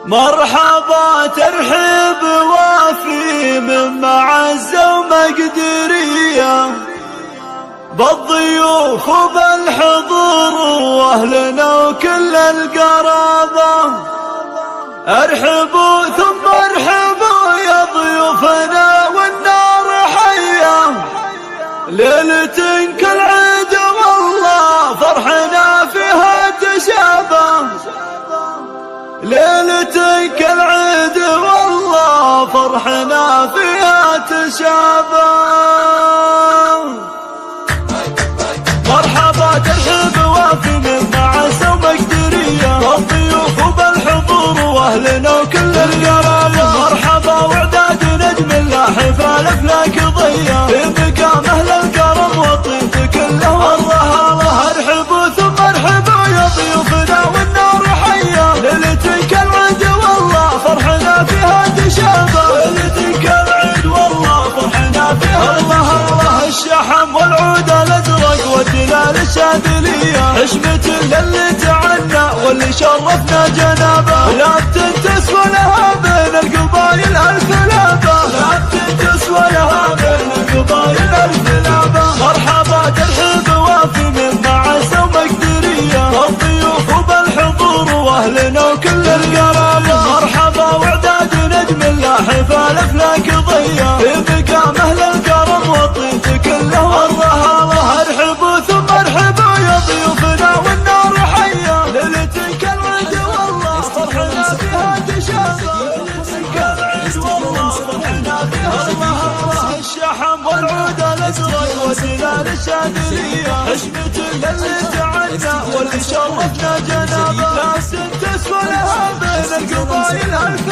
مرحبا ترحيب وافي من معزة ومقدرية بالضيوف وبالحضور واهلنا وكل القرابة. ارحبوا ثم ارحبوا يا ضيوفنا والنار حية، ليلة كالعيد والله فرحنا فيها تشابه، ليلة كالعيد والله فرحنا فيها تشابه. مرحبا ترحيب وافي من معزة ومقدرية بالضيوف وبالحضور واهلنا وكل القرابة. مرحبا واعداد نجم الله حفال افلاك ضية في مقام اهل الكرم والطيب كله والله الله. ارحبوا ثم ارحبوا يا ضيوفنا والنار حية، ليلة كالعيد والله فرحنا فيها تشابه، ليلة كالعيد والله فرحنا فيها الله الله. الشحم والعود الازرق والدلال الشاذلية حشمة للي تعنى واللي شرفنا جنابه، لا تنتسوى لها بين القبايل الف لابه، لا تنتسوى لها بين القبايل الف لابه. مرحبا ترحيب وافي من معزة ومقدرية بالضيوف وبالحضور واهلنا وكل القرابة. مرحبا واعداد نجم الله حفال افلاك ضية في مقام اهل الكرم والطيب كله والله الله. ارحبوا ثم ارحبوا يا ضيوفنا والنار حية، ليلة كالعيد والله فرحنا فيها تشابه، ليلة كالعيد والله فرحنا فيها الله الله. الشحم والعود الازرق والدلال الشاذلية حشمة للي تعنى واللي شرفنا جنابه، لا تنتسوى لها بين القبايل الف